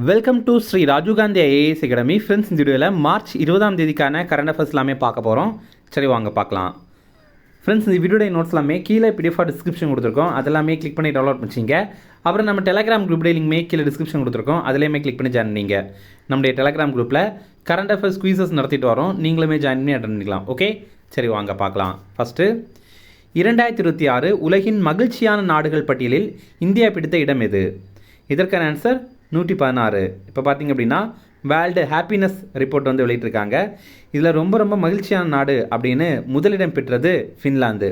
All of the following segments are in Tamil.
Welcome to Shri Rajiv Gandhi IAS academy. Friends, இந்த வீடியோவில் மார்ச் 20ஆம் தேதிக்கான கரண்ட் அஃபேர்ஸ் எல்லாமே பார்க்க போகிறோம். சரி, வாங்க பார்க்கலாம். ஃப்ரெண்ட்ஸ், இந்த வீடியோடைய நோட்ஸ் எல்லாமே கீழே பிடிஎஃபாக டிஸ்கிரிப்ஷன் கொடுத்துருக்கோம். அதெல்லாமே கிளிக் பண்ணி டவுன்லோட் பண்ணிச்சிங்க. அப்புறம் நம்ம டெலகிராம் குரூப்லேயே லிங்க்மே கீழே டிஸ்கிரிப்ஷன் கொடுத்துருக்கோம். அதிலேயுமே கிளிக் பண்ணி ஜாயின் பண்ணிங்க. நம்முடைய டெலகிராம் குரூப்பில் கரண்ட் அஃபேர்ஸ் குவீசஸ் நடத்திட்டு வரோம். நீங்களுமே ஜாயின் பண்ணி அட்டன் பண்ணிக்கலாம். ஓகே, சரி வாங்க பார்க்கலாம். ஃபஸ்ட்டு, 2026 உலகின் மகிழ்ச்சியான நாடுகள் பட்டியலில் இந்தியா பிடித்த இடம் எது? இதற்கான ஆன்சர் 116. இப்போ பார்த்திங்க அப்படின்னா வேர்ல்டு ஹாப்பினஸ் ரிப்போர்ட் வந்து வெளியிட்டிருக்காங்க. இதில் ரொம்ப மகிழ்ச்சியான நாடு அப்படின்னு முதலிடம் பெற்றது ஃபின்லாந்து.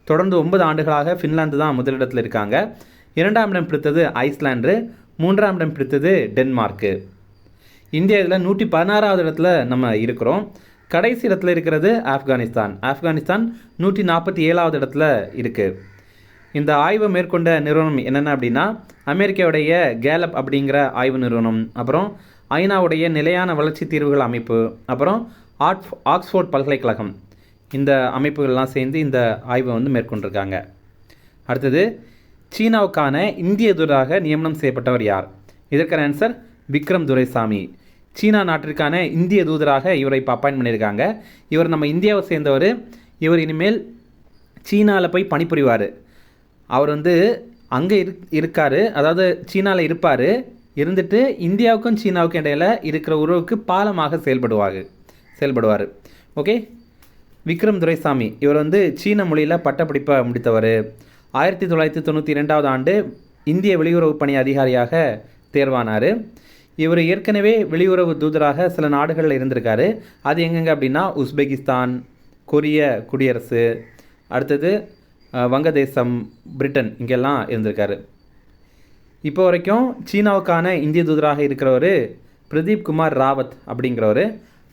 தொடர்ந்து 9 ஆண்டுகளாக ஃபின்லாந்து தான் முதலிடத்தில் இருக்காங்க. 2ஆம் இடம் பிடித்தது ஐஸ்லாண்டு, 3ஆம் இடம் பிடித்தது டென்மார்க்கு. இந்தியா இதில் 116வது இடத்துல நம்ம இருக்கிறோம். கடைசி இடத்துல இருக்கிறது ஆப்கானிஸ்தான். 147வது இடத்துல இருக்குது. இந்த ஆய்வை மேற்கொண்ட நிறுவனம் என்னென்ன அப்படின்னா அமெரிக்காவுடைய கேலப் அப்படிங்கிற ஆய்வு நிறுவனம், அப்புறம் ஐநாவுடைய நிலையான வளர்ச்சி தீர்வுகள் அமைப்பு, அப்புறம் ஆக்ஸ்ஃபோர்ட் பல்கலைக்கழகம். இந்த அமைப்புகள்லாம் சேர்ந்து இந்த ஆய்வை வந்து மேற்கொண்டிருக்காங்க. அடுத்தது, சீனாவுக்கான இந்திய தூதராக நியமனம் செய்யப்பட்டவர் யார்? இதற்கான ஆன்சர் விக்ரம் துரைசாமி. சீனா நாட்டிற்கான இந்திய தூதராக இவரை இப்போ அப்பாயின்ட் பண்ணியிருக்காங்க. இவர் நம்ம இந்தியாவை சேர்ந்தவர். இவர் இனிமேல் சீனாவில் போய் பணிபுரிவார். அவர் வந்து அங்கே இருக்கார், அதாவது சீனாவில் இருப்பார். இருந்துட்டு இந்தியாவுக்கும் சீனாவுக்கும் இடையில் இருக்கிற உறவுக்கு பாலமாக செயல்படுவார். ஓகே, விக்ரம் துரைசாமி இவர் வந்து சீன மொழியில் பட்டப்படிப்பை முடித்தவர். 1992வது ஆண்டு இந்திய வெளியுறவு பணி அதிகாரியாக தேர்வானார். இவர் ஏற்கனவே வெளியுறவு தூதராக சில நாடுகளில் இருந்திருக்காரு. அது எங்கெங்க அப்படின்னா உஸ்பெகிஸ்தான், கொரிய குடியரசு, அடுத்தது வங்கதேசம், பிரிட்டன், இங்கெல்லாம் இருந்திருக்காரு. இப்போ வரைக்கும் சீனாவுக்கான இந்திய தூதராக இருக்கிறவர் பிரதீப் குமார் ராவத் அப்படிங்கிறவர்.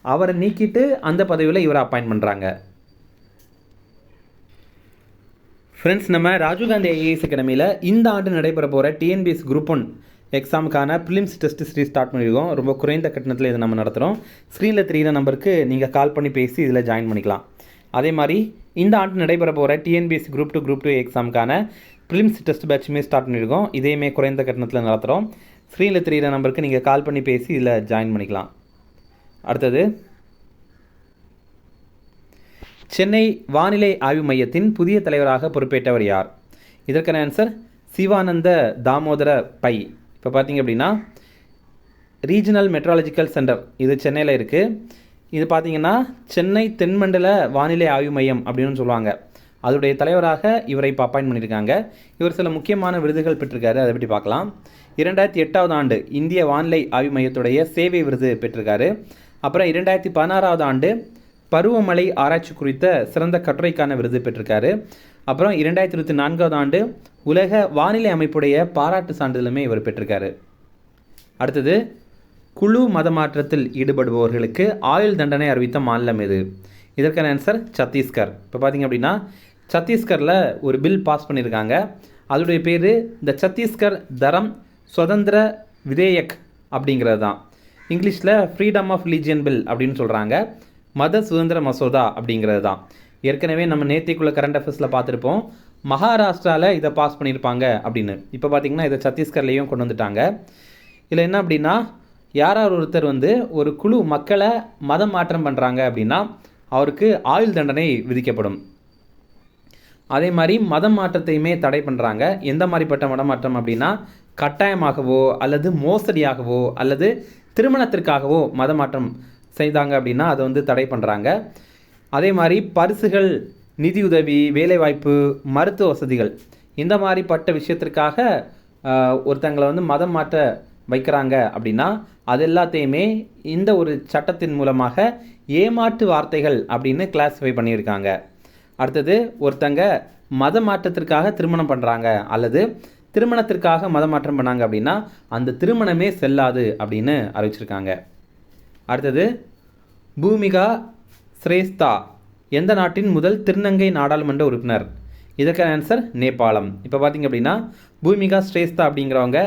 அவரை நீக்கிட்டு அந்த பதவியில் இவரை அப்பாயின்ட் பண்ணுறாங்க. ஃப்ரெண்ட்ஸ், நம்ம ராஜீவ்காந்தி ஐஏஎஸ் அகாடமியில் இந்த ஆண்டு நடைபெற போகிற டிஎன்பிஎஸ் குரூப் 1 எக்ஸாமுக்கான ப்ரிலிம்ஸ் டெஸ்ட் சீரிஸ் ஸ்டார்ட் பண்ணியிருக்கோம். ரொம்ப குறைந்த கட்டணத்தில் இதை நம்ம நடத்துகிறோம். ஸ்க்ரீனில் தெரிகிற நம்பருக்கு நீங்கள் கால் பண்ணி பேசி இதில் ஜாயின் பண்ணிக்கலாம். அதே மாதிரி இந்த ஆண்டு நடைபெற போகிற டிஎன்பிஎஸ்சி குரூப் 2 எக்ஸாமுக்கான ப்ரிலிம்ஸ் டெஸ்ட் பேட்சுமே ஸ்டார்ட் பண்ணியிருக்கோம். இதேமே குறைந்த கட்டணத்தில் நடத்துகிறோம். ஸ்க்ரீனில் தெரிகிற நம்பருக்கு நீங்கள் கால் பண்ணி பேசி இதில் ஜாயின் பண்ணிக்கலாம். அடுத்தது, சென்னை வானிலை ஆய்வு மையத்தின் புதிய தலைவராக பொறுப்பேற்றவர் யார்? இதற்கான ஆன்சர் சிவானந்த தாமோதர பை. இப்போ பார்த்தீங்க அப்படின்னா ரீஜனல் மெட்ராலஜிக்கல் சென்டர் இது சென்னையில் இருக்குது. இது பார்த்திங்கன்னா சென்னை தென்மண்டல வானிலை ஆய்வு மையம் அப்படின்னு சொல்லுவாங்க. அதோடைய தலைவராக இவரை இப்போ அப்பாயின்ட் பண்ணியிருக்காங்க. இவர் சில முக்கியமான விருதுகள் பெற்றிருக்காரு. அதை பற்றி பார்க்கலாம். 2008வது ஆண்டு இந்திய வானிலை ஆய்வு மையத்துடைய சேவை விருது பெற்றிருக்காரு. அப்புறம் 2016வது ஆண்டு பருவமழை ஆராய்ச்சி குறித்த சிறந்த கட்டுரைக்கான விருது பெற்றிருக்காரு. அப்புறம் 2024வது ஆண்டு உலக வானிலை அமைப்புடைய பாராட்டு சான்றிதழுமே இவர் பெற்றிருக்காரு. அடுத்தது, குழு மத மாற்றத்தில் ஈடுபடுபவர்களுக்கு ஆயுள் தண்டனை அறிவித்த மாநிலம் எது? இதற்கான ஆன்சர் சத்தீஸ்கர். இப்போ பார்த்திங்க அப்படின்னா சத்தீஸ்கரில் ஒரு பில் பாஸ் பண்ணியிருக்காங்க. அதோடைய பேர் இந்த சத்தீஸ்கர் தரம் சுதந்திர விதேயக் அப்படிங்கிறது தான். இங்கிலீஷில் ஃப்ரீடம் ஆஃப் ரிலீஜியன் பில் அப்படின்னு சொல்கிறாங்க. மத சுதந்திர மசோதா அப்படிங்கிறது தான். ஏற்கனவே நம்ம நேத்திக்குள்ள கரண்ட் அஃபேர்ஸில் பார்த்துருப்போம். மகாராஷ்டிராவில் இதை பாஸ் பண்ணியிருப்பாங்க அப்படின்னு. இப்போ பார்த்திங்கன்னா இதை சத்தீஸ்கர்லேயும் கொண்டு வந்துட்டாங்க. இதில் என்ன அப்படின்னா யாராவது ஒருத்தர் வந்து ஒரு குழு மக்களை மதம் மாற்றம் பண்ணுறாங்க அப்படின்னா அவருக்கு ஆயுள் தண்டனை விதிக்கப்படும். அதே மாதிரி மதம் மாற்றத்தையுமே தடை பண்ணுறாங்க. எந்த மாதிரிப்பட்ட மதமாற்றம் அப்படின்னா கட்டாயமாகவோ அல்லது மோசடியாகவோ அல்லது திருமணத்திற்காகவோ மதமாற்றம் செய்தாங்க அப்படின்னா அதை வந்து தடை பண்ணுறாங்க. அதே மாதிரி பரிசுகள், நிதியுதவி, வேலைவாய்ப்பு, மருத்துவ வசதிகள், இந்த மாதிரிப்பட்ட விஷயத்திற்காக ஒருத்தங்களை வந்து மதம் மாற்ற வைக்கிறாங்க அப்படின்னா அது எல்லாத்தையுமே இந்த ஒரு சட்டத்தின் மூலமாக ஏமாற்று வார்த்தைகள் அப்படின்னு கிளாஸிஃபை பண்ணியிருக்காங்க. அடுத்தது, ஒருத்தங்க மத மாற்றத்திற்காக திருமணம் பண்ணுறாங்க அல்லது திருமணத்திற்காக மத மாற்றம் பண்ணாங்க அப்படின்னா அந்த திருமணமே செல்லாது அப்படின்னு அறிவிச்சிருக்காங்க. அடுத்தது, பூமிகா ஸ்ரேஸ்தா எந்த நாட்டின் முதல் திருநங்கை நாடாளுமன்ற உறுப்பினர்? இதற்கான ஆன்சர் நேபாளம். இப்போ பார்த்திங்க அப்படின்னா பூமிகா ஸ்ரேஸ்தா அப்படிங்கிறவங்க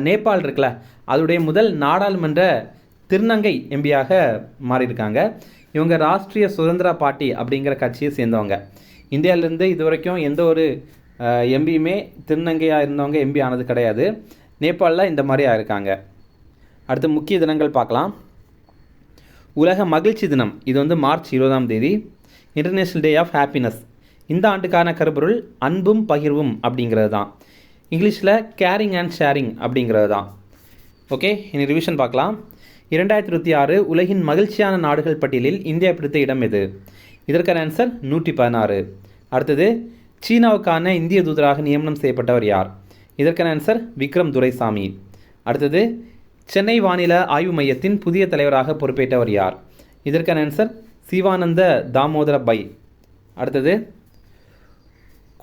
நேபாள் இருக்குல்ல, அதோடைய முதல் நாடாளுமன்ற திருநங்கை எம்பியாக மாறியிருக்காங்க. இவங்க ராஷ்ட்ரிய சுதந்திர பார்ட்டி அப்படிங்கிற கட்சியை சேர்ந்தவங்க. இந்தியாவிலேருந்து இது வரைக்கும் எந்த ஒரு எம்பியுமே திருநங்கையாக இருந்தவங்க எம்பி ஆனது கிடையாது. நேபாளில் இந்த மாதிரி ஆயிருக்காங்க. அடுத்து முக்கிய தினங்கள் பார்க்கலாம். உலக மகிழ்ச்சி தினம், இது வந்து மார்ச் 20ஆம் தேதி. இன்டர்நேஷ்னல் டே ஆஃப் ஹாப்பினஸ், இந்த ஆண்டுக்கான கருப்பொருள் அன்பும் பகிர்வும் அப்படிங்கிறது தான். இங்கிலீஷில் கேரிங் அண்ட் ஷேரிங் அப்படிங்கிறது தான். ஓகே, இனி ரிவிஷன் பார்க்கலாம். 2026 உலகின் மகிழ்ச்சியான நாடுகள் பட்டியலில் இந்தியா பிடித்த இடம் எது? இதற்கான ஆன்சர் 116. அடுத்தது, சீனாவுக்கான இந்திய தூதராக நியமனம் செய்யப்பட்டவர் யார்? இதற்கான ஆன்சர் விக்ரம் துரைசாமி. அடுத்தது, சென்னை வானிலை ஆய்வு மையத்தின் புதிய தலைவராக பொறுப்பேற்றவர் யார்? இதற்கான ஆன்சர் சிவானந்த தாமோதர பை. அடுத்தது,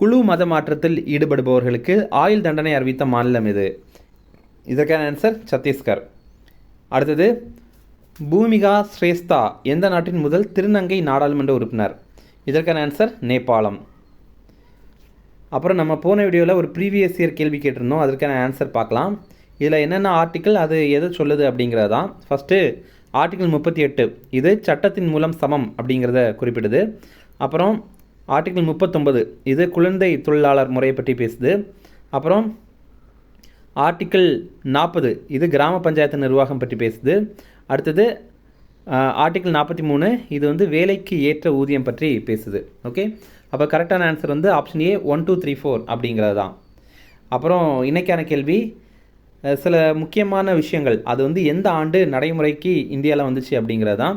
குழு மத மாற்றத்தில் ஈடுபடுபவர்களுக்கு ஆயுள் தண்டனை அறிவித்த மாநிலம் எது? இதற்கான ஆன்சர் சத்தீஸ்கர். அடுத்தது, பூமிகா ஸ்ரேஸ்தா எந்த நாட்டின் முதல் திருநங்கை நாடாளுமன்ற உறுப்பினர்? இதற்கான ஆன்சர் நேபாளம். அப்புறம் நம்ம போன வீடியோவில் ஒரு ப்ரீவியஸ் இயர் கேள்வி கேட்டிருந்தோம், அதற்கான ஆன்சர் பார்க்கலாம். இதில் என்னென்ன ஆர்டிக்கிள், அது எதை சொல்லுது அப்படிங்கிறது தான். ஃபஸ்ட்டு ஆர்டிக்கிள் 38, இது சட்டத்தின் மூலம் சமம் அப்படிங்கிறத குறிப்பிடுது. அப்புறம் ஆர்டிக்கிள் 39, இது குழந்தை தொழிலாளர் முறையை பற்றி பேசுது. அப்புறம் ஆர்டிக்கிள் 40, இது கிராம பஞ்சாயத்து நிர்வாகம் பற்றி பேசுது. அடுத்தது ஆர்டிக்கிள் 43, இது வந்து வேலைக்கு ஏற்ற ஊதியம் பற்றி பேசுது. ஓகே, அப்போ கரெக்டான ஆன்சர் வந்து ஆப்ஷன் ஏ 1 2 3 4 அப்படிங்கிறது தான். அப்புறம் இன்றைக்கான கேள்வி, சில முக்கியமான விஷயங்கள், அது வந்து எந்த ஆண்டு நடைமுறைக்கு இந்தியாவில் வந்துச்சு அப்படிங்கிறது தான்.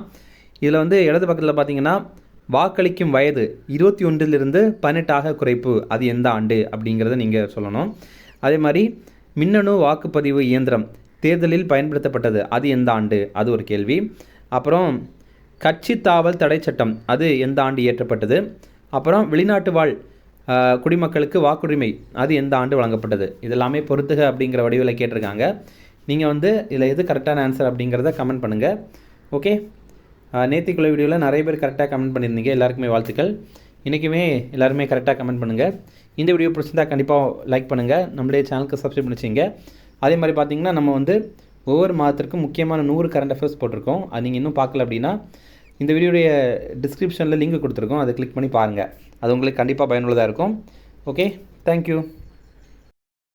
இதில் வந்து இடது பக்கத்தில் பார்த்தீங்கன்னா வாக்களிக்கும் வயது 21 18 குறைப்பு, அது எந்த ஆண்டு அப்படிங்கிறத நீங்கள் சொல்லணும். அதே மாதிரி மின்னணு வாக்குப்பதிவு இயந்திரம் தேர்தலில் பயன்படுத்தப்பட்டது, அது எந்த ஆண்டு, அது ஒரு கேள்வி. அப்புறம் கட்சி தாவல் தடை சட்டம், அது எந்த ஆண்டு இயற்றப்பட்டது. அப்புறம் வெளிநாட்டு வாழ் குடிமக்களுக்கு வாக்குரிமை, அது எந்த ஆண்டு வழங்கப்பட்டது. இதெல்லாமே பொறுத்துக அப்படிங்கிற வடிவில் கேட்டிருக்காங்க. நீங்கள் வந்து இதில் எது கரெக்டான ஆன்சர் அப்படிங்கிறத கமெண்ட் பண்ணுங்கள். ஓகே, நேத்திக்குள்ள வீடியோவில் நிறைய பேர் கரெக்டாக கமெண்ட் பண்ணியிருந்தீங்க, எல்லாருக்குமே வாழ்த்துக்கள். இன்றைக்குமே எல்லாருமே கரெக்டாக கமெண்ட் பண்ணுங்கள். இந்த வீடியோ பிடிச்சிருந்தால் கண்டிப்பாக லைக் பண்ணுங்கள், நம்மளுடைய சேனலுக்கு சப்ஸ்கிரைப் பண்ணிச்சிங்க. அதே மாதிரி பார்த்திங்கன்னா நம்ம வந்து ஒவ்வொரு மாதத்திற்கும் முக்கியமான 100 கரண்ட் அஃபேர்ஸ் போட்டிருக்கோம். அது நீங்கள் இன்னும் பார்க்கல அப்படின்னா இந்த வீடியோடைய டிஸ்கிரிப்ஷனில் லிங்க் கொடுத்துருக்கோம், அதை கிளிக் பண்ணி பாருங்கள். அது உங்களுக்கு கண்டிப்பாக பயனுள்ளதாக இருக்கும். Okay, thank you.